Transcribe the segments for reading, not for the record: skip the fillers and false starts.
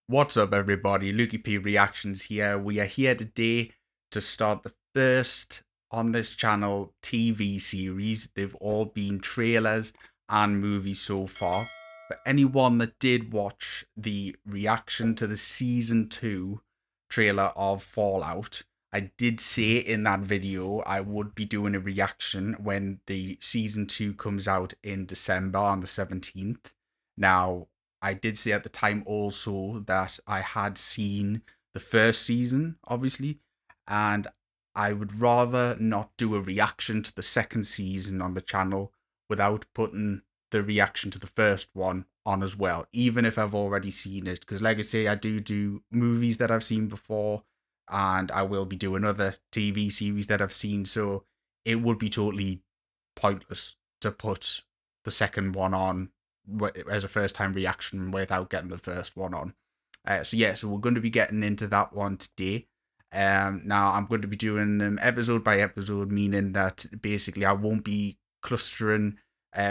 What's up, everybody? Lukey P Reactions here. We are here today to start the first on this channel TV series. They've all been trailers and movies so far. For anyone that did watch the reaction to the season 2 trailer of Fallout, I did say in that video I would be doing a reaction when the season 2 comes out in December on the 17th. Now, I did say at the time also that I had seen the first season, obviously, and I would rather not do a reaction to the second season on the channel without putting the reaction to the first one on as well, even if I've already seen it. Because, like I say, I do movies that I've seen before, and I will be doing other TV series that I've seen, so it would be totally pointless to put the second one on as a first time reaction without getting the first one on. So we're going to be getting into that one today. Now I'm going to be doing them episode by episode, meaning that basically I won't be clustering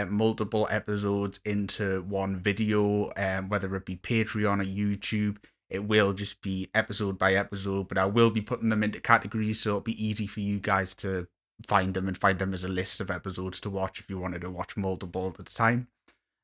multiple episodes into one video, whether it be Patreon or YouTube. It will just be episode by episode, but I will be putting them into categories, so it'll be easy for you guys to find them and find them as a list of episodes to watch if you wanted to watch multiple at a time.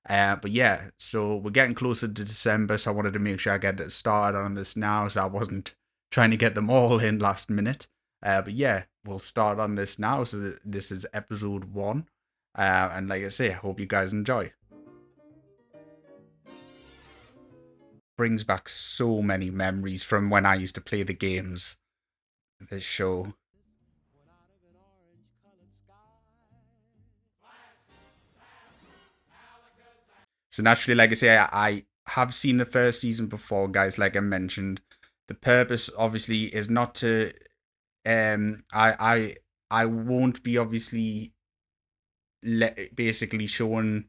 But yeah, so we're getting closer to December, so I wanted to make sure I get it started on this now, so I wasn't trying to get them all in last minute. But yeah, we'll start on this now. So this is episode 1. And like I say, I hope you guys enjoy. Brings back so many memories from when I used to play the games. This show. So naturally, like I say, I have seen the first season before, guys. Like I mentioned, the purpose obviously is not to. I won't be obviously basically showing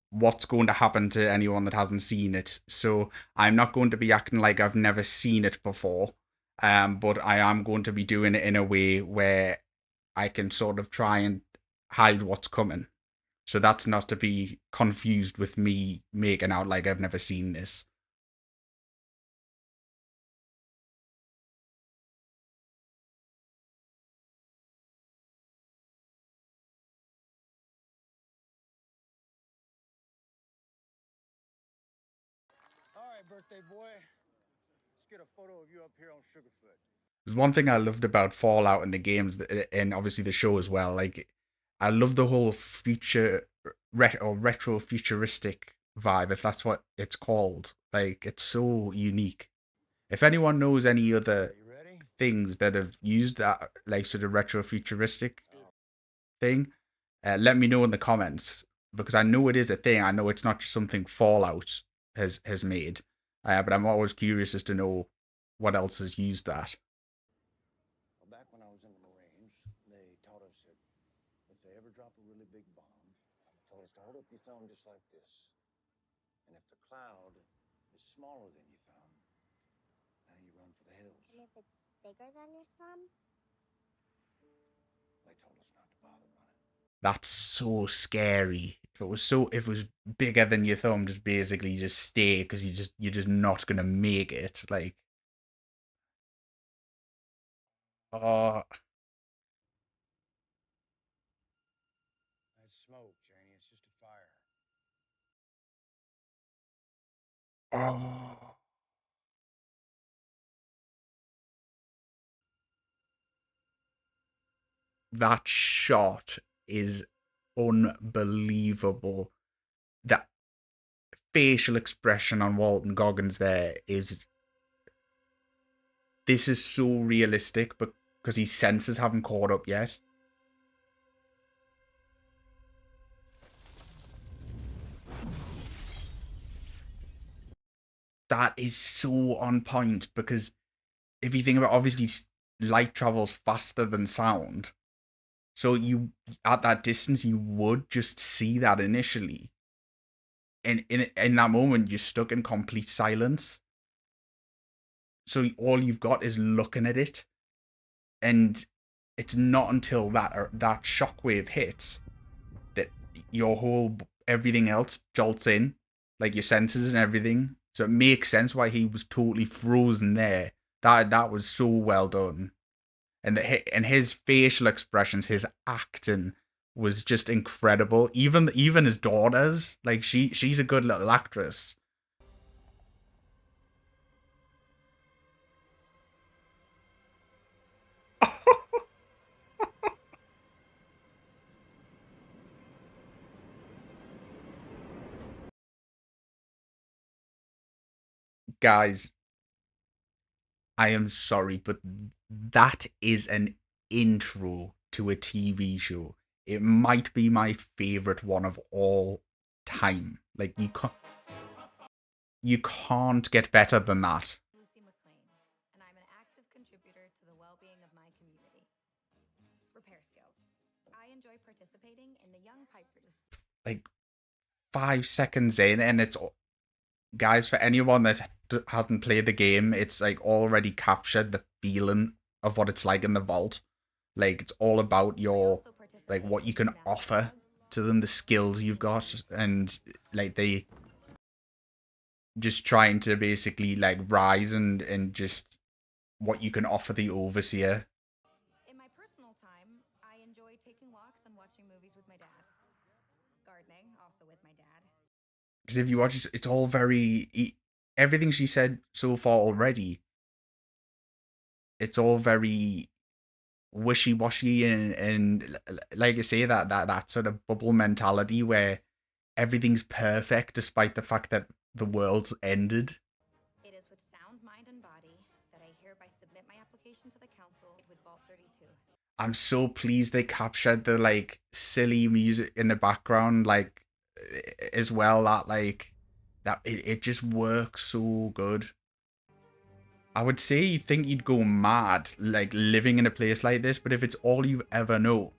what's going to happen to anyone that hasn't seen it. So I'm not going to be acting like I've never seen it before. But I am going to be doing it in a way where I can sort of try and hide what's coming. So that's not to be confused with me making out like I've never seen this. All right, birthday boy. Let's get a photo of you up here on Sugarfoot. There's one thing I loved about Fallout and the games, and obviously the show as well. Like, I love the whole future or retro futuristic vibe, if that's what it's called. Like, it's so unique. If anyone knows any other You ready? things that have used that, like, sort of retro futuristic thing, let me know in the comments, because I know it is a thing. I know it's not just something Fallout has made, but I'm always curious as to know what else has used that. Well, back when I was in the Marines, they taught us that if they ever drop a really big bomb, they told us to hold up your thumb just like this. And if the cloud is smaller than your thumb, now you run for the hills. And if it's bigger than your thumb? They told us not to bother running. That's so scary. If it was bigger than your thumb, just basically just stay, because you're just not gonna make it. Like, oh, That's smoke, Janie. It's just a fire. oh, that shot is unbelievable. That facial expression on Walton Goggins there is. This is so realistic, but because his senses haven't caught up yet. That is so on point, because if you think about, obviously light travels faster than sound, so you, at that distance, you would just see that initially, and in that moment you're stuck in complete silence, so all you've got is looking at it, and it's not until that shockwave hits that your whole everything else jolts in, like your senses and everything, So it makes sense why he was totally frozen there. That was so well done. And his facial expressions, his acting was just incredible. Even his daughters, like she's a good little actress. Guys, I am sorry, but that is an intro to a TV show. It might be my favorite one of all time. Like you can't get better than that. Lucy McLean, and I'm an active contributor to the well-being of my community. Repair skills. I enjoy participating in the Young Pipers. Like 5 seconds in, and it's guys, for anyone that hasn't played the game, it's like already captured the feeling of what it's like in the vault. Like it's all about your like what you can offer to them, the skills you've got, and like they just trying to basically like rise and just what you can offer the overseer. In my personal time, I enjoy taking walks and watching movies with my dad. Gardening, also with my dad. Because if you watch, it's all very everything she said so far already. It's all very wishy-washy and like I say that sort of bubble mentality where everything's perfect despite the fact that the world's ended. It is with sound mind and body that I hereby submit my application to the council with Vault 32. I'm so pleased they captured the like silly music in the background, like as well, that like that it just works so good. I would say you'd think you'd go mad like living in a place like this, but if it's all you've ever known,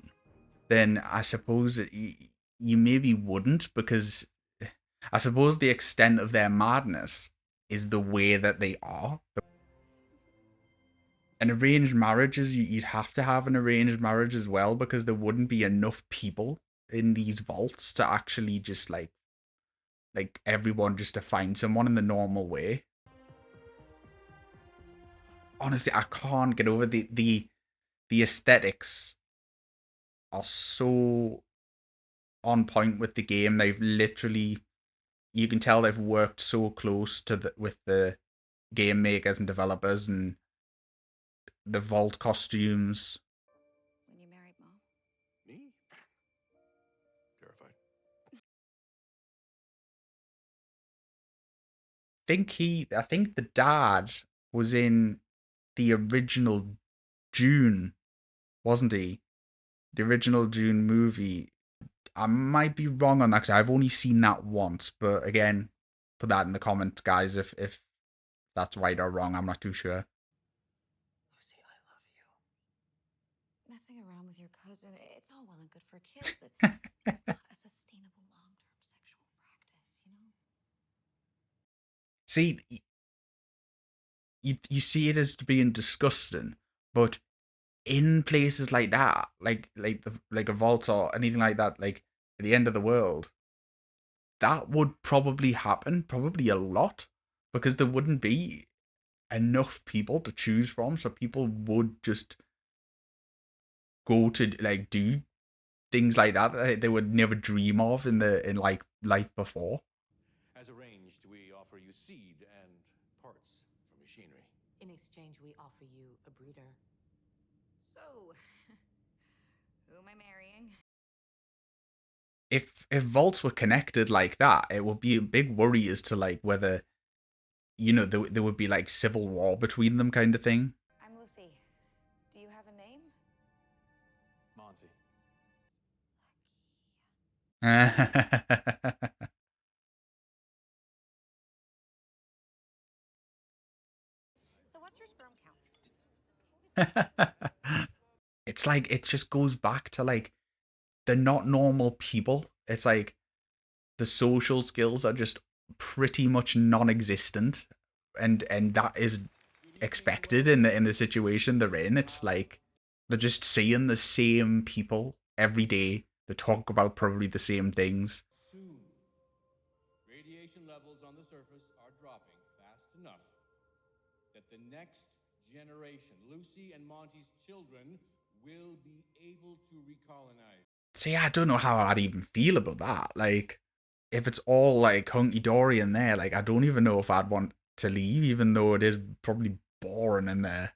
then I suppose you maybe wouldn't, because I suppose the extent of their madness is the way that they are. And arranged marriages, you'd have to have an arranged marriage as well, because there wouldn't be enough people in these vaults to actually just like everyone just to find someone in the normal way. Honestly, I can't get over the aesthetics are so on point with the game. They've literally, you can tell they've worked so close to with the game makers and developers, and the vault costumes. When you married, Mom? Me? Terrified. I think the dad was in the original Dune, wasn't he? The original Dune movie. I might be wrong on that because I've only seen that once, but again, put that in the comments, guys, if that's right or wrong. I'm not too sure. Lucy, I love you. Messing around with your cousin, it's all well and good for kids, but it's not a sustainable long-term sexual practice, you know? See, you see it as being disgusting, but in places like that, like a vault or anything like that, like at the end of the world, that would probably happen, probably a lot, because there wouldn't be enough people to choose from, so people would just go to like do things like that they would never dream of in like life before. As arranged, we offer you seed and parts for machinery. In exchange, we offer you a breeder. So, who am I marrying? If vaults were connected like that, it would be a big worry as to like whether, you know, there would be like civil war between them kind of thing. I'm Lucy. Do you have a name? Monty. So what's your sperm count? It's like it just goes back to like they're not normal people. It's like the social skills are just pretty much non-existent, and that is expected in the situation they're in. It's like they're just seeing the same people every day. They talk about probably the same things. Soon, radiation levels on the surface are dropping fast enough that the next generation, Lucy and Monty's children, will be able to recolonize. See, I don't know how I'd even feel about that. Like, if it's all like hunky-dory in there, like, I don't even know if I'd want to leave, even though it is probably boring in there.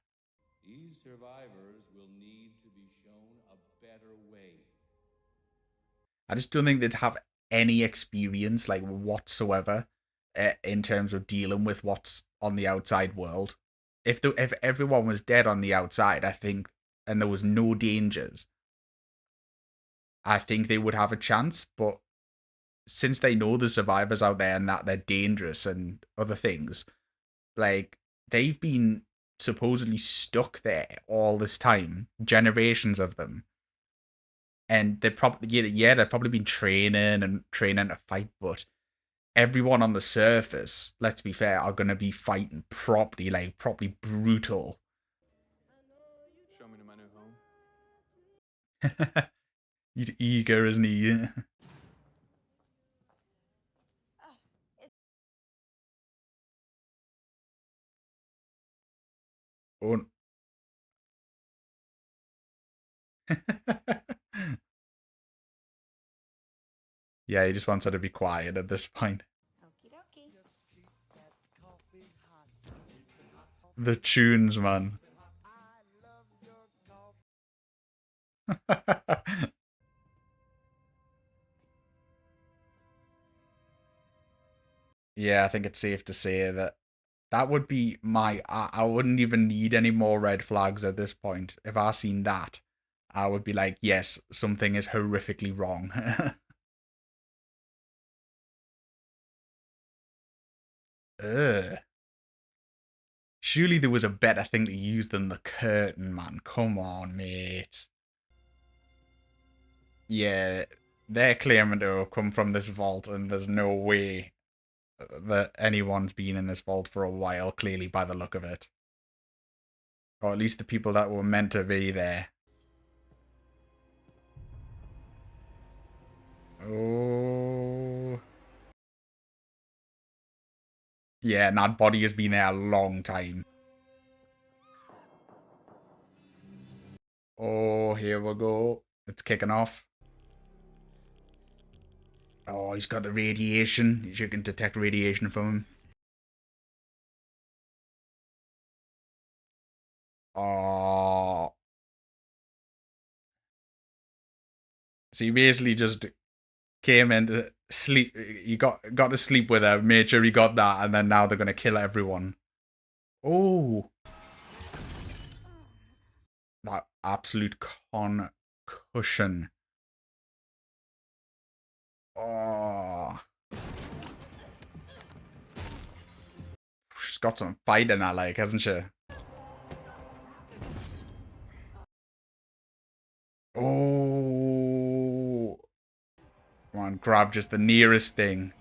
These survivors will need to be shown a better way. I just don't think they'd have any experience, like, whatsoever in terms of dealing with what's on the outside world. If everyone was dead on the outside, I think, and there was no dangers, I think they would have a chance. But since they know the survivors out there and that they're dangerous and other things, like, they've been supposedly stuck there all this time, generations of them. And they've probably, yeah, they've probably been training to fight, but everyone on the surface, let's be fair, are going to be fighting properly, like, properly brutal. Show me to my new home. He's eager, isn't he? Oh. Yeah, he just wants her to be quiet at this point. Okie dokie. The tunes, man. Yeah, I think it's safe to say that that would be my... I wouldn't even need any more red flags at this point. If I seen that, I would be like, yes, something is horrifically wrong. Ugh. Surely there was a better thing to use than the curtain, man. Come on, mate. Yeah, they're claiming to have come from this vault, and there's no way that anyone's been in this vault for a while, clearly, by the look of it. Or at least the people that were meant to be there. Oh. Yeah, and that body has been there a long time. Oh, here we go. It's kicking off. Oh, he's got the radiation. You can detect radiation from him. Oh. So he basically just came in to sleep. He got to sleep with her, made sure he got that, and then now they're gonna kill everyone. Oh. That absolute concussion. Oh. She's got some fight in her, like, hasn't she? Oh. Come on, grab just the nearest thing.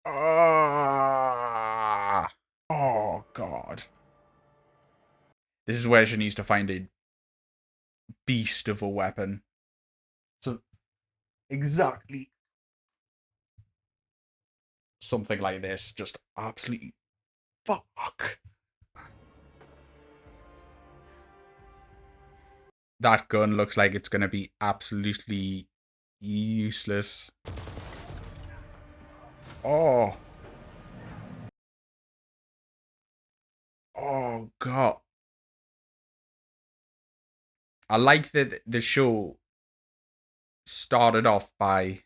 Ah. Oh, God. This is where she needs to find a beast of a weapon. So, exactly. Something like this. Just absolutely... Fuck. That gun looks like it's going to be absolutely useless. Oh. Oh, God. I like that the show started off by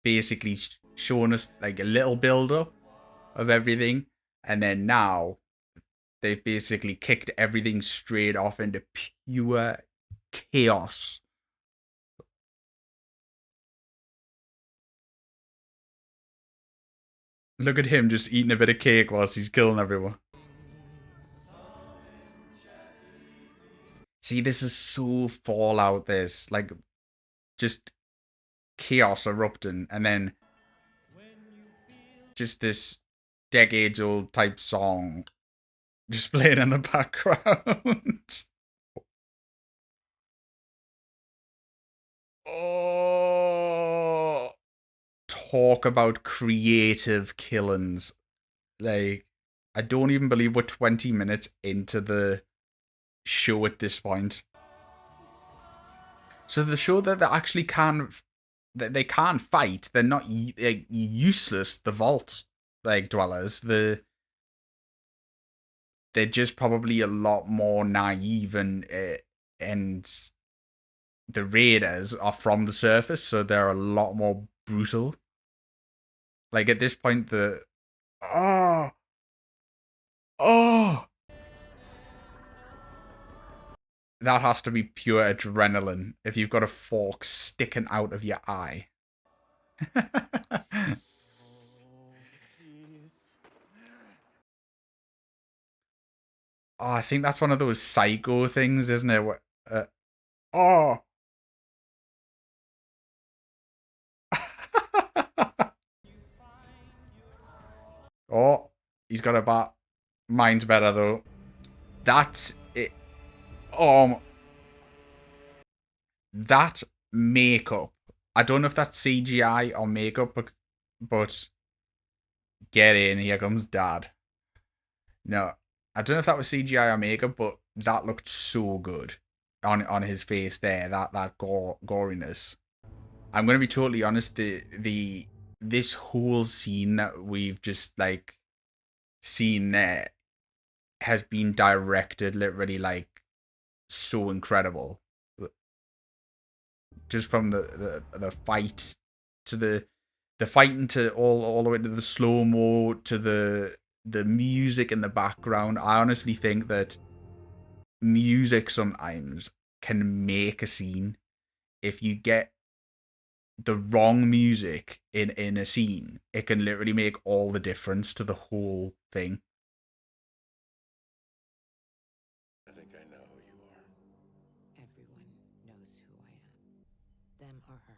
basically showing us like a little build-up of everything. And then now they've basically kicked everything straight off into pure chaos. Look at him just eating a bit of cake whilst he's killing everyone. See, this is so Fallout, this. Like, just chaos erupting, and then just this decades-old type song just playing in the background. Oh. talk about creative killings. Like, I don't even believe we're 20 minutes into the show at this point. So the show that they actually can, that they can fight. They're not useless. The vault dwellers. They're just probably a lot more naive and the raiders are from the surface, so they're a lot more brutal. Like at this point, oh. That has to be pure adrenaline if you've got a fork sticking out of your eye. Oh, I think that's one of those psycho things, isn't it? Oh! Oh, he's got a bat. Mine's better, though. That's it. That makeup. I don't know if that's CGI or makeup, but get in, here comes Dad. No, I don't know if that was CGI or makeup, but that looked so good on his face there. That goriness. I'm gonna be totally honest. This whole scene that we've just seen there has been directed literally so incredible. Just from the fight to the fighting to all the way to the slow-mo to the music in the background. I honestly think that music sometimes can make a scene. If you get the wrong music in a scene, it can literally make all the difference to the whole thing. I think I know who you are. Everyone knows who I am. Them or her.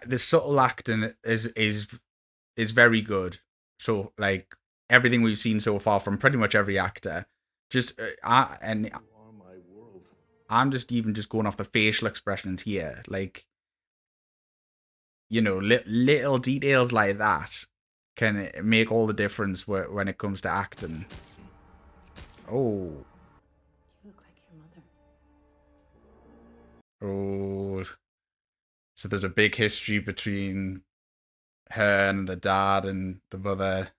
The subtle acting is very good. So everything we've seen so far from pretty much every actor, just and You are my world. I'm just going off the facial expressions here, little details like that can make all the difference when it comes to acting. Oh. You look like your mother. Oh. So there's a big history between her and the dad and the mother.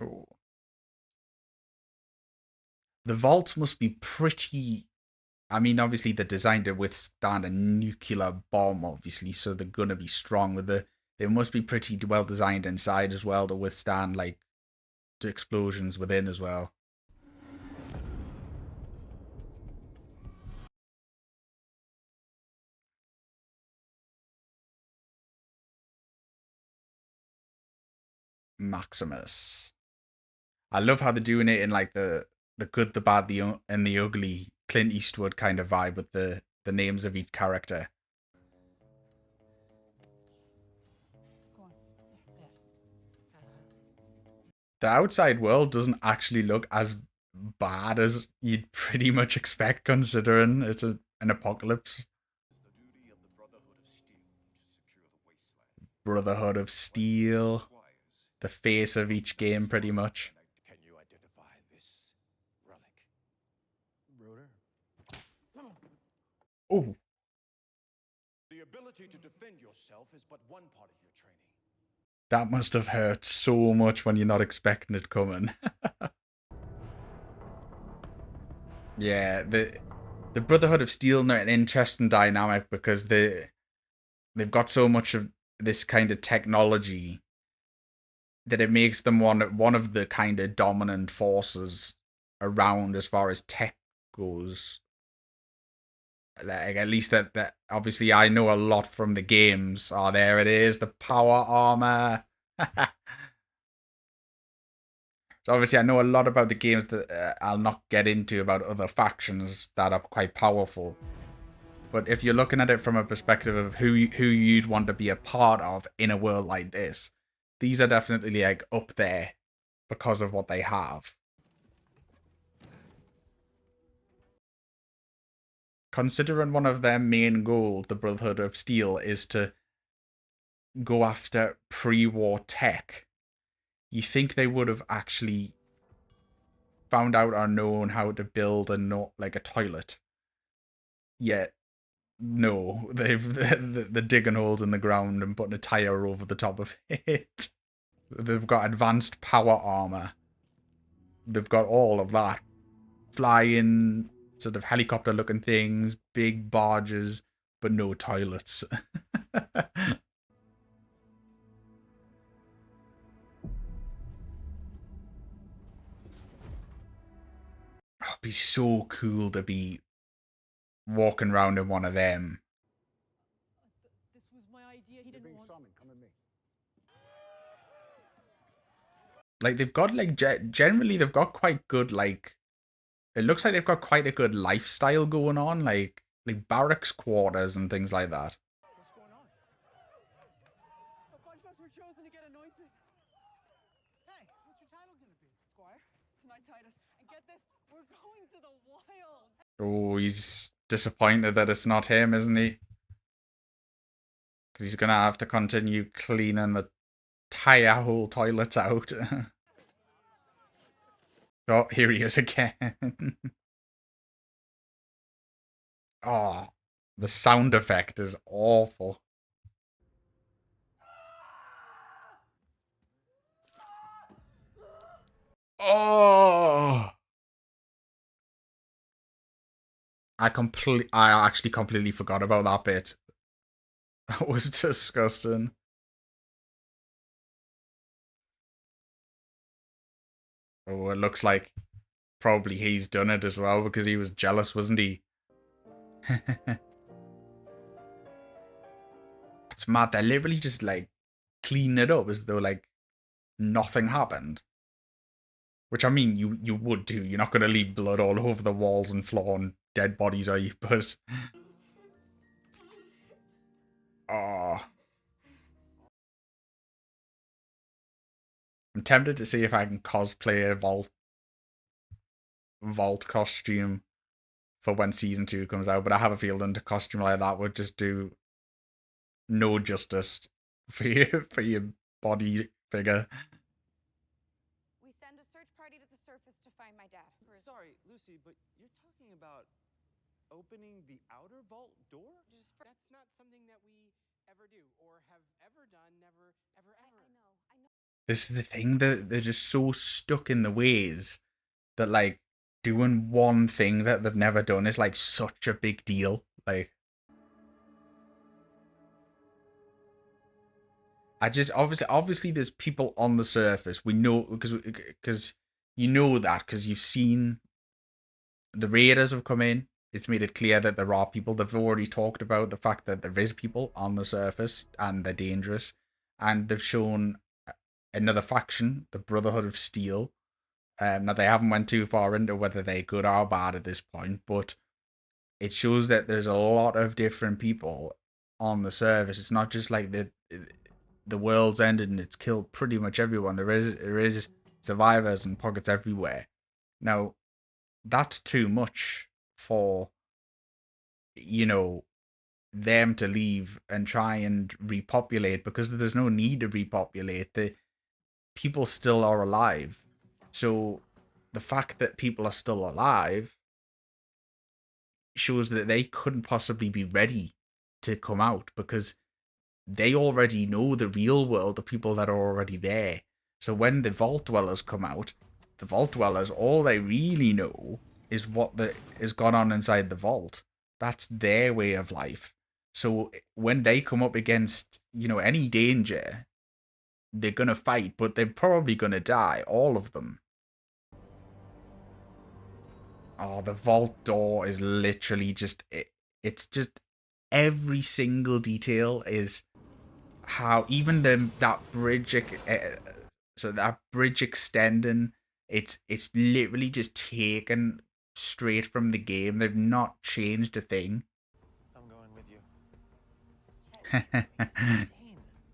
Oh. The vault must be pretty... I mean, obviously they're designed to withstand a nuclear bomb, obviously, so they're going to be strong. They must be pretty well designed inside as well to withstand, the explosions within as well. Maximus. I love how they're doing it in the good, the bad, and the ugly Clint Eastwood kind of vibe with the names of each character. Go on. There. The outside world doesn't actually look as bad as you'd pretty much expect, considering it's an apocalypse. It's the duty of the Brotherhood of Steel to secure the Wastelanders. Brotherhood of Steel. The face of each game, pretty much. Can you identify this relic? Broder? Oh. The ability to defend yourself is but one part of your training. That must have hurt so much when you're not expecting it coming. Yeah, the Brotherhood of Steel are an interesting dynamic because they've got so much of this kind of technology that it makes them one of the kind of dominant forces around as far as tech goes. At least that obviously I know a lot from the games. Oh, there it is, the power armor. So obviously I know a lot about the games that I'll not get into about other factions that are quite powerful. But if you're looking at it from a perspective of who you'd want to be a part of in a world like this, these are definitely up there because of what they have. considering one of their main goals, the Brotherhood of Steel, is to go after pre-war tech, you think they would have actually found out or known how to build like a toilet. Yet, no, they're digging holes in the ground and putting a tire over the top of it. They've got advanced power armor. They've got all of that. Flying, sort of helicopter-looking things, big barges, but no toilets. It'd be so cool to be walking around in one of them. This was my idea. He didn't want. Summoned. Come with me. Like, they've got, like, generally they've got quite good, like, it looks like they've got quite a good lifestyle going on, like barracks quarters and things like that. What's going on? A bunch of us were chosen to get anointed. Hey, what's your title gonna be? Squire? Tonight, Titus. And get this, we're going to the wilds. Oh, he's disappointed that it's not him, isn't he? Because he's gonna have to continue cleaning the tire hole toilets out. Oh, here he is again. Oh, the sound effect is awful. Oh! I actually completely forgot about that bit. That was disgusting. Oh, it looks like probably he's done it as well because he was jealous, wasn't he? It's mad. They're literally just like cleaning it up as though like nothing happened. Which, I mean, you would do. You're not going to leave blood all over the walls and floor and dead bodies, are you? But... oh. I'm tempted to see if I can cosplay a Vault costume for when Season 2 comes out, but I have a feeling a costume like that would just do no justice for your body figure. We send a search party to the surface to find my dad. Sorry, Lucy, but you're talking about opening the outer vault door? That's not something that we ever do or have ever done. Never, ever, ever. I know. This is the thing, that they're just so stuck in the ways that, like, doing one thing that they've never done is, like, such a big deal. Like, I just, obviously there's people on the surface. We know, because you know that, because you've seen the raiders have come in. It's made it clear that there are people. They've already talked about the fact that there is people on the surface and they're dangerous. And they've shown another faction, the Brotherhood of Steel. Now, they haven't went too far into whether they're good or bad at this point, but it shows that there's a lot of different people on the surface. It's not just like the world's ended and it's killed pretty much everyone. There is survivors and pockets everywhere. Now, that's too much for, you know, them to leave and try and repopulate, because there's no need to repopulate. The people still are alive. So the fact that people are still alive shows that they couldn't possibly be ready to come out, because they already know the real world, the people that are already there. So when the Vault Dwellers come out, the Vault Dwellers, all they really know is what has gone on inside the vault. That's their way of life. So when they come up against, you know, any danger, they're going to fight, but they're probably going to die, all of them. Oh, the vault door is literally just, it's just every single detail is how, even that bridge, so that bridge extending, it's literally just taken straight from the game. They've not changed a thing. I'm going with you. Insane.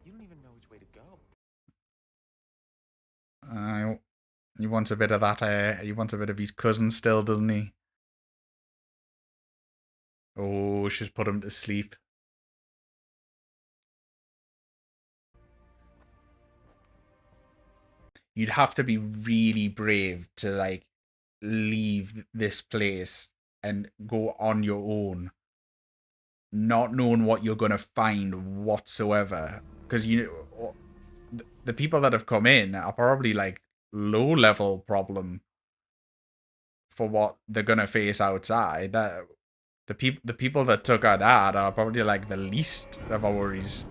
You don't even know which way to go. He wants a bit of that. He wants a bit of his cousin still, doesn't he? Oh, she's put him to sleep. You'd have to be really brave to, like, leave this place and go on your own, not knowing what you're going to find whatsoever. Because, you know, the people that have come in are probably, like, low-level problem for what they're going to face outside. That the people that took our dad are probably, like, the least of our worries.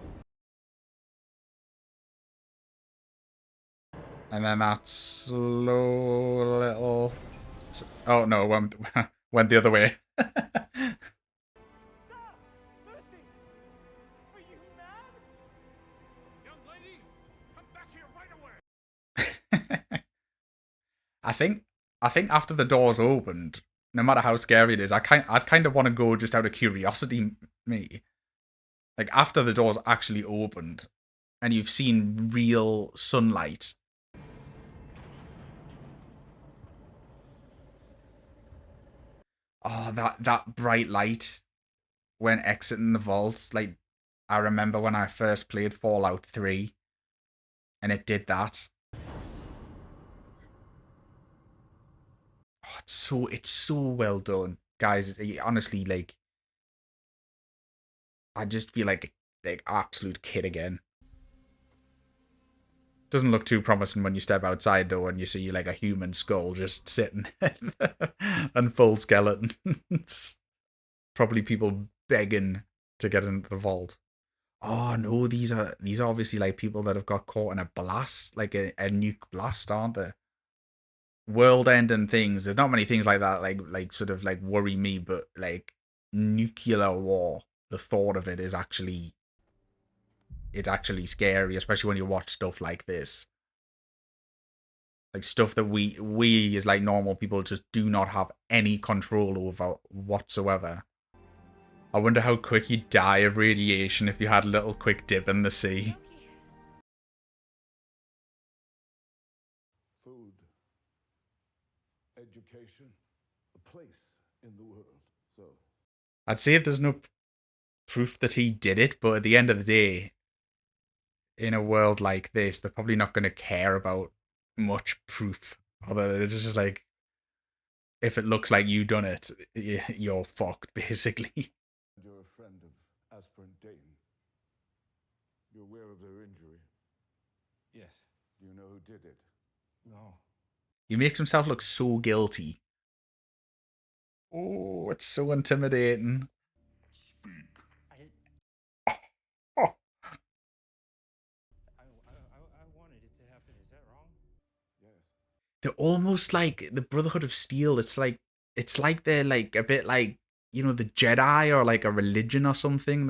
And then that slow little... Oh, no, went the other way. Stop! Lucy! Are you mad? Young lady, come back here right away. I think after the doors opened, no matter how scary it is, I'd kind of want to go just out of curiosity, me. Like, after the doors actually opened, and you've seen real sunlight. Oh, that bright light when exiting the vault. Like, I remember when I first played Fallout 3, and it did that. Oh, it's so well done, guys. Honestly, like, I just feel like absolute kid again. Doesn't look too promising when you step outside, though, and you see, like, a human skull just sitting and full skeletons. Probably people begging to get into the vault. Oh, no, these are obviously, like, people that have got caught in a blast, like a nuke blast, aren't they? World-ending things. There's not many things like that, like sort of, like, worry me, but, like, nuclear war, the thought of it is actually... It's actually scary, especially when you watch stuff like this. Like, stuff that we as, like, normal people just do not have any control over whatsoever. I wonder how quick you'd die of radiation if you had a little quick dip in the sea. Food, education, a place in the world. So I'd say there's no proof that he did it, but at the end of the day, in a world like this, they're probably not going to care about much proof. Although it's just like, if it looks like you done it, you're fucked, basically. you're a friend of Asper and Dayton. You're aware of their injury. Yes. Do you know who did it? No. He makes himself look so guilty. Oh, it's so intimidating. Speak. Oh, I wanted it to happen. Is that wrong? Yes. they're almost like the Brotherhood of Steel. It's like they're like a bit like, you know, the Jedi, or like a religion or something.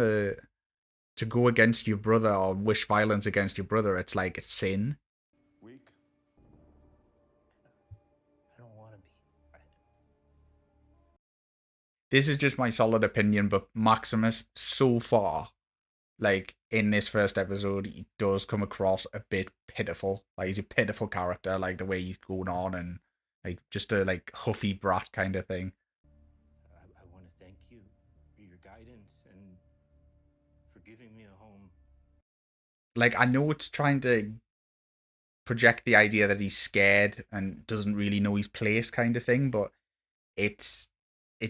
To go against your brother or wish violence against your brother, it's like a sin. Weak? I don't want to be. This is just my solid opinion, but Maximus, so far, like, in this first episode, he does come across a bit pitiful. Like, he's a pitiful character, like, the way he's going on, and, like, just a, like, huffy brat kind of thing. I want to thank you for your guidance and for giving me a home. Like, I know it's trying to project the idea that he's scared and doesn't really know his place kind of thing, but it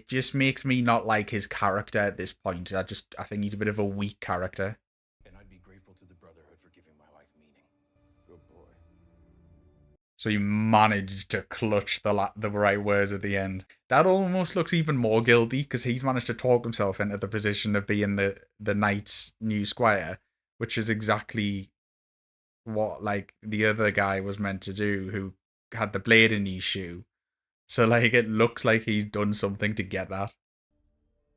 just makes me not like his character at this point. I think he's a bit of a weak character. And I'd be grateful to the Brotherhood for giving my life meaning. Good boy. So he managed to clutch the right words at the end. That almost looks even more guilty, because he's managed to talk himself into the position of being the knight's new squire, which is exactly what, like, the other guy was meant to do, who had the blade in his shoe. So, like, it looks like he's done something to get that.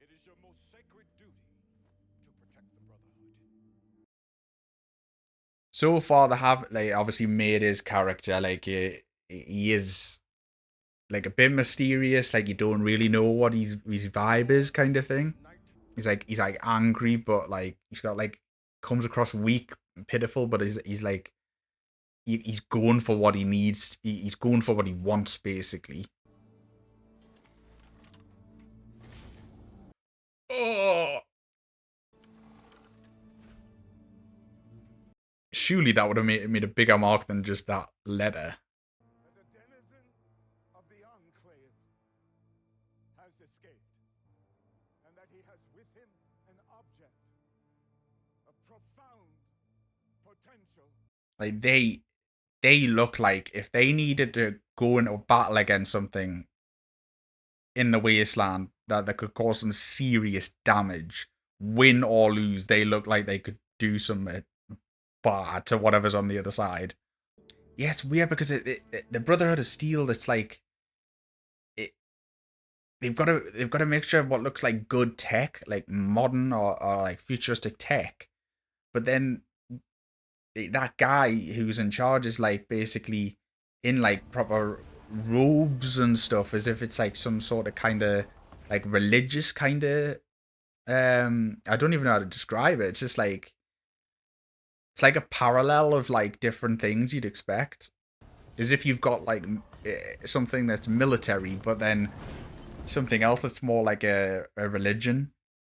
It is your most sacred duty to protect the Brotherhood. So far, they have, like, obviously made his character, like, he is, like, a bit mysterious. Like, you don't really know what his vibe is, kind of thing. He's like angry, but, like, he's got, like, comes across weak and pitiful, but he's like, he's going for what he needs. He's going for what he wants, basically. Oh. Surely that would have made a bigger mark than just that letter. That a denizen of the Enclave has escaped, and that he has with him an object of profound potential. Like they look like if they needed to go into a battle against something in the wasteland that could cause some serious damage, win or lose, they look like they could do some bad to whatever's on the other side. Yeah, it's weird because the Brotherhood of Steel, it's like they've got a mixture of what looks like good tech, like modern or like futuristic tech, but then that guy who's in charge is like basically in like proper robes and stuff, as if it's like some sort of kind of like religious kind of I don't even know how to describe it. It's just like it's like a parallel of like different things you'd expect, as if you've got like something that's military, but then something else that's more like a religion.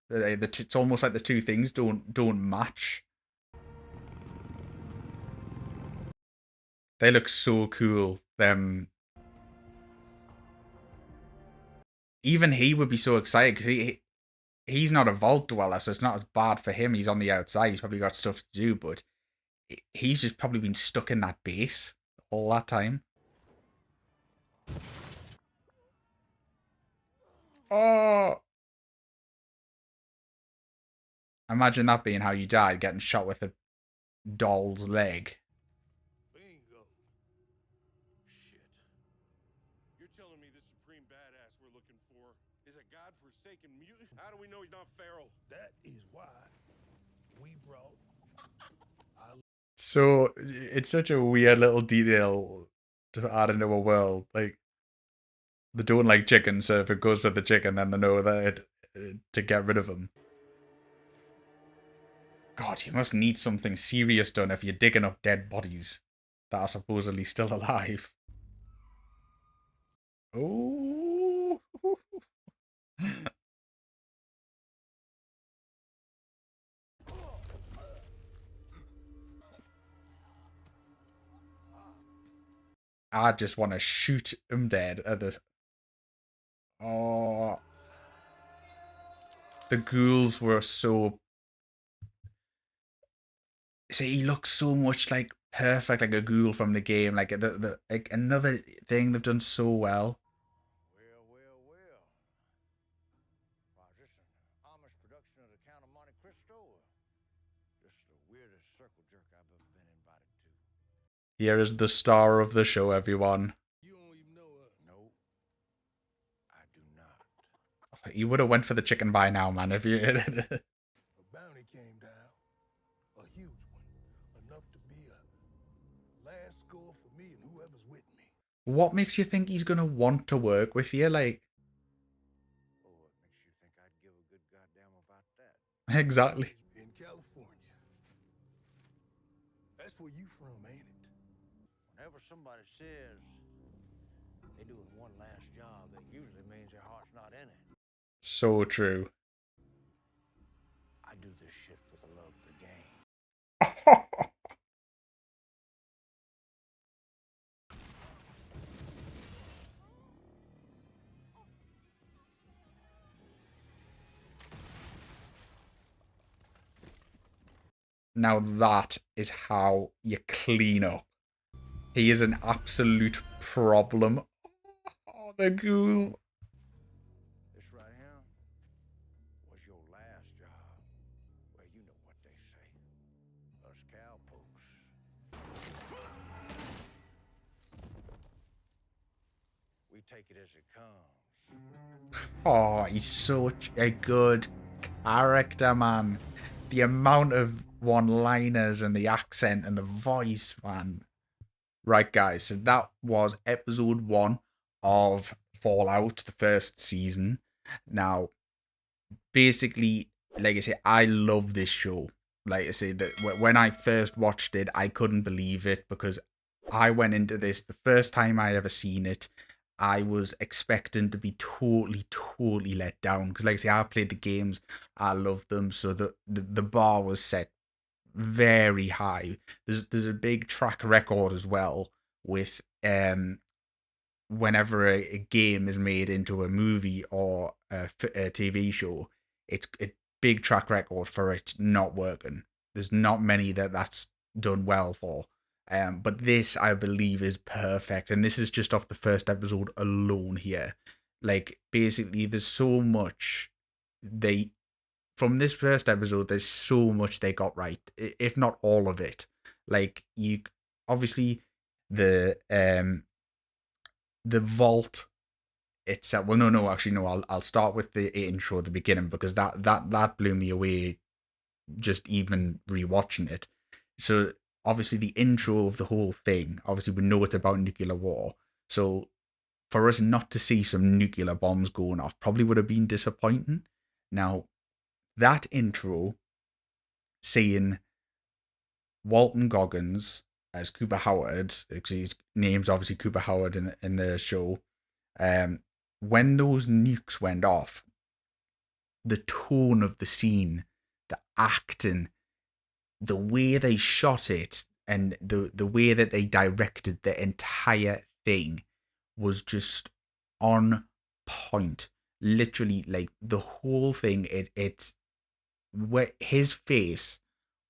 It's almost like the two things don't match. They look so cool. Even he would be so excited because he's not a vault dweller, so it's not as bad for him. He's on the outside. He's probably got stuff to do, but he's just probably been stuck in that base all that time. Oh! Imagine that being how you died, getting shot with a doll's leg. Bingo. Shit. You're telling me this supreme badass we're looking for is a godforsaken mutant? How do we know he's not feral? That is why we brought. So it's such a weird little detail to add into a world. Like, they don't like chicken, so if it goes with the chicken, then they know that to get rid of them. God, you must need something serious done if you're digging up dead bodies that are supposedly still alive. Oh. I just want to shoot him dead at this. Oh. The ghouls were so... See, he looks so much like perfect, like a ghoul from the game. Like like another thing they've done so well. Well. Wow, is this an Amish production of the Count of Monte Cristo? Or just the weirdest circle jerk I've ever been invited to. Here is the star of the show, everyone. You don't even know us. No, I do not. You would have went for the chicken by now, man, if you... A bounty came down, a huge one, enough to be a last score for me and whoever's with me. What makes you think he's going to want to work with you? Like... Oh, what makes you think I'd give a good goddamn about that? Exactly. In California. That's where you from, ain't it? Whenever somebody says they're doing one last job, it usually means their heart's not in it. So true. I do this shit for the love of the game. Now that is how you clean up. He is an absolute problem. Oh, the ghoul. This right here was your last job. Well, you know what they say. Us cowpokes. We take it as it comes. Oh, he's such a good character, man. The amount of one-liners and the accent and the voice, man. Right, guys, so that was episode 1 of Fallout, the first season. Now, basically, like I say, I love this show. Like I say, that when I first watched it, I couldn't believe it because I went into this the first time I ever seen it. I was expecting to be totally let down. Because, like I say, I played the games, I loved them, so the bar was set very high. There's a big track record as well with whenever a game is made into a movie or a TV show, it's a big track record for it not working. There's not many that's done well for. But this, I believe, is perfect. And this is just off the first episode alone here. Like, basically, there's so much from this first episode, there's so much they got right, if not all of it. Like, you, obviously, the vault itself. Well, no, actually, no. I'll start with the intro at the beginning, because that blew me away just even rewatching it. So obviously the intro of the whole thing, obviously we know it's about nuclear war. So for us not to see some nuclear bombs going off probably would have been disappointing. Now, that intro, seeing Walton Goggins as Cooper Howard, because his name's obviously Cooper Howard in the show, when those nukes went off, the tone of the scene, the acting, the way they shot it, and the way that they directed the entire thing was just on point. Literally, like, the whole thing, it's his face,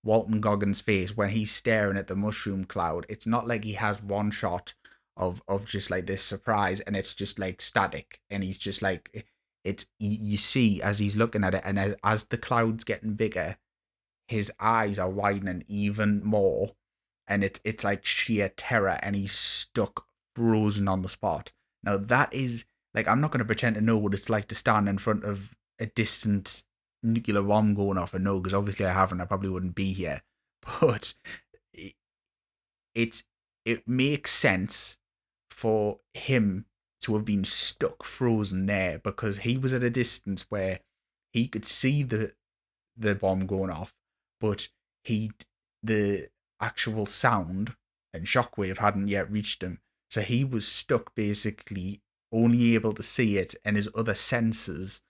Walton Goggins' face, when he's staring at the mushroom cloud, it's not like he has one shot of just like this surprise and it's just like static, and he's just like, it's, you see as he's looking at it, and as the cloud's getting bigger, his eyes are widening even more, and it's like sheer terror, and he's stuck frozen on the spot. Now, that is, like, I'm not going to pretend to know what it's like to stand in front of a distant nuclear bomb going off, and no, because obviously I haven't, I probably wouldn't be here. But it makes sense for him to have been stuck frozen there, because he was at a distance where he could see the bomb going off, but the actual sound and shockwave hadn't yet reached him. So he was stuck, basically only able to see it, and his other senses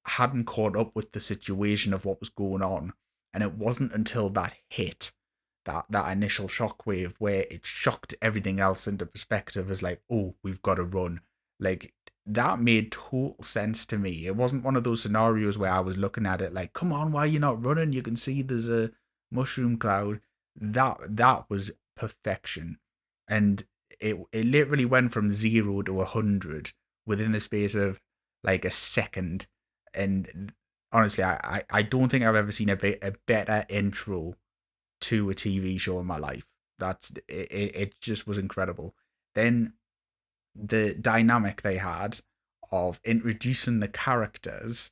hadn't caught up with the situation of what was going on. And it wasn't until that hit, that initial shockwave, where it shocked everything else into perspective, as like, oh, we've got to run. Like, that made total sense to me. It wasn't one of those scenarios where I was looking at it like, come on, why are you not running? You can see there's a mushroom cloud. That was perfection. And it literally went from 0 to 100 within the space of like a second. And honestly, I don't think I've ever seen a better intro to a TV show in my life. It just was incredible. Then the dynamic they had of introducing the characters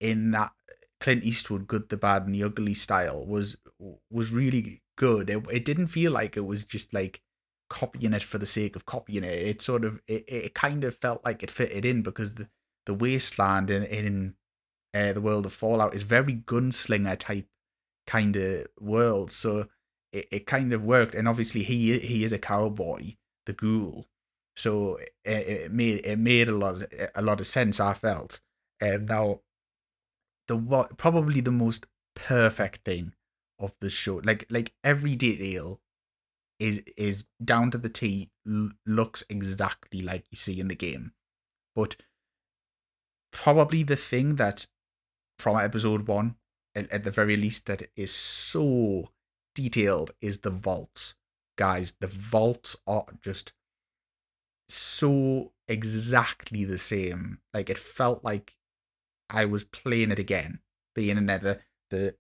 in that Clint Eastwood Good, the Bad, and the Ugly style was really good. It didn't feel like it was just like copying it for the sake of copying it. It sort of it kind of felt like it fitted in, because the wasteland in the world of Fallout is very gunslinger type kind of world, so it kind of worked. And obviously he is a cowboy, the Ghoul, so it made a lot of sense, I felt. Now, probably the most perfect thing of the show, like every detail is down to the T, looks exactly like you see in the game, but probably the thing that from episode 1, at the very least, that is so detailed is the vaults. Guys, the vaults are just so exactly the same. Like, it felt like I was playing it again, being in there. The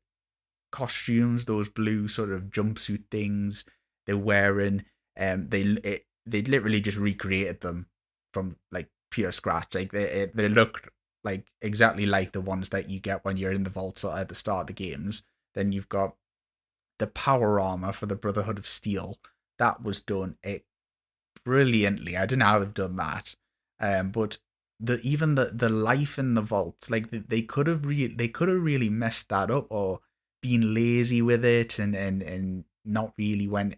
costumes, those blue sort of jumpsuit things they're wearing, they literally just recreated them from like pure scratch. Like, they look like exactly like the ones that you get when you're in the vaults at the start of the games. Then you've got the power armor for the Brotherhood of Steel. That was done brilliantly. I don't know how they've done that. But even the life in the vaults, like, they could have really messed that up, or been lazy with it, and not really went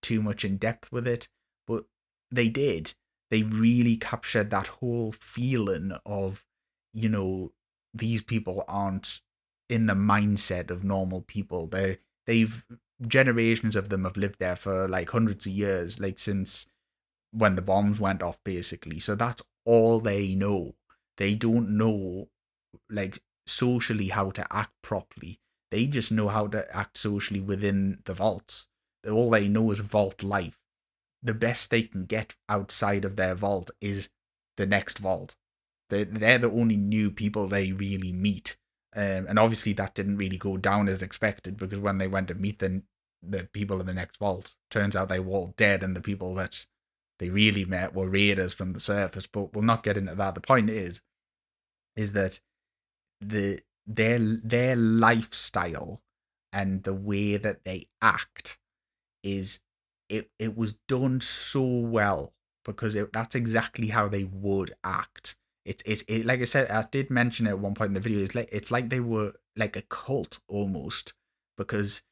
too much in depth with it. But they did. they really captured that whole feeling of, you know, these people aren't in the mindset of normal people. They've generations of them have lived there for like hundreds of years, like since when the bombs went off, basically. So that's all they know. They don't know, like, socially how to act properly. They just know how to act socially within the vaults. All they know is vault life. The best they can get outside of their vault is the next vault. They're the only new people they really meet. And obviously that didn't really go down as expected, because when they went to meet the people in the next vault, turns out they were all dead, and the people that they really met were raiders from the surface. But we'll not get into that. The point is that their lifestyle and the way that they act is, it was done so well, because that's exactly how they would act. It's like I said, I did mention it at one point in the video. It's like they were like a cult almost, because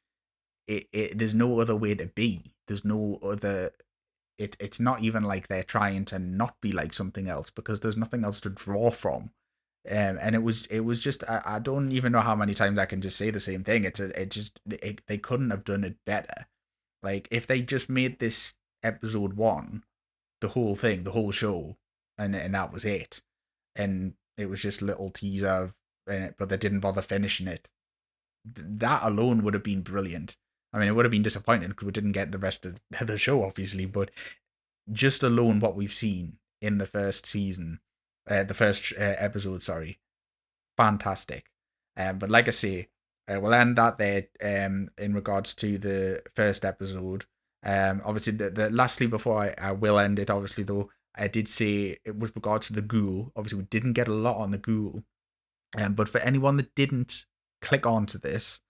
there's no other way to be. There's no other. It's not even like they're trying to not be like something else, because there's nothing else to draw from. And it was just, I don't even know how many times I can just say the same thing. They couldn't have done it better. Like, if they just made this episode 1 the whole thing, the whole show, and that was it, and it was just a little teaser of it, but they didn't bother finishing it, that alone would have been brilliant. I mean, it would have been disappointing because we didn't get the rest of the show, obviously, but just alone what we've seen in the first season, the first episode, sorry, fantastic. But like I say, we'll end that there in regards to the first episode. Obviously, lastly, before I will end it, obviously, though, I did say with regards to the Ghoul, obviously, we didn't get a lot on the Ghoul. But for anyone that didn't click onto this,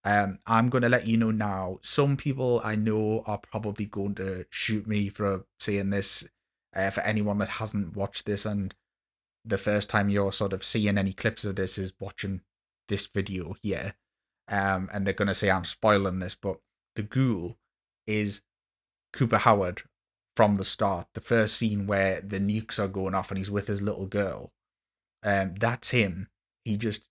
I'm going to let you know now. Some people I know are probably going to shoot me for saying this. For anyone that hasn't watched this, and the first time you're sort of seeing any clips of this is watching this video here, and they're going to say I'm spoiling this, but the Ghoul is Cooper Howard from the start. The first scene where the nukes are going off and he's with his little girl, that's him. He just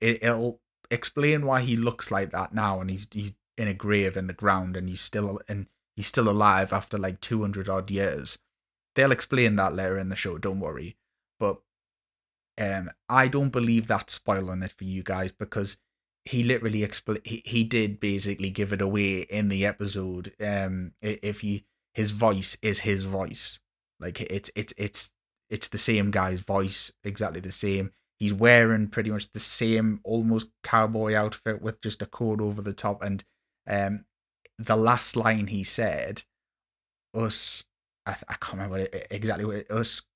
it'll explain why he looks like that now, and he's in a grave in the ground, and he's still alive after like 200 odd years. They'll explain that later in the show, don't worry. But I don't believe that's spoiling it for you guys, because he literally he did basically give it away in the episode. His voice is his voice. Like, it's the same guy's voice, exactly the same. He's wearing pretty much the same almost cowboy outfit with just a coat over the top, and the last line he said, us, I can't remember exactly what us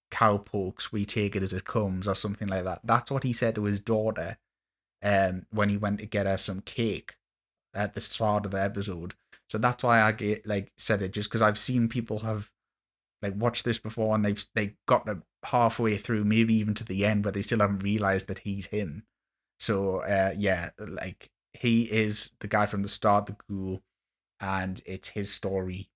cowpokes, we take it as it comes, or something like that. That's what he said to his daughter when he went to get her some cake at the start of the episode. So that's why I said it, just because I've seen people have like watched this before, and they got to halfway through, maybe even to the end, but they still haven't realized that he's him. So yeah, like, he is the guy from the start, the Ghoul, and it's his story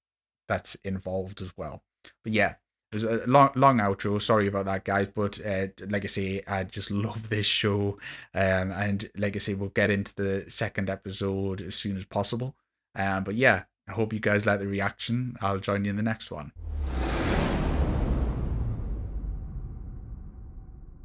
that's involved as well. But yeah, it was a long outro. Sorry about that, guys. But like I say, I just love this show. And like I say, we'll get into the second episode as soon as possible. But yeah, I hope you guys like the reaction. I'll join you in the next one.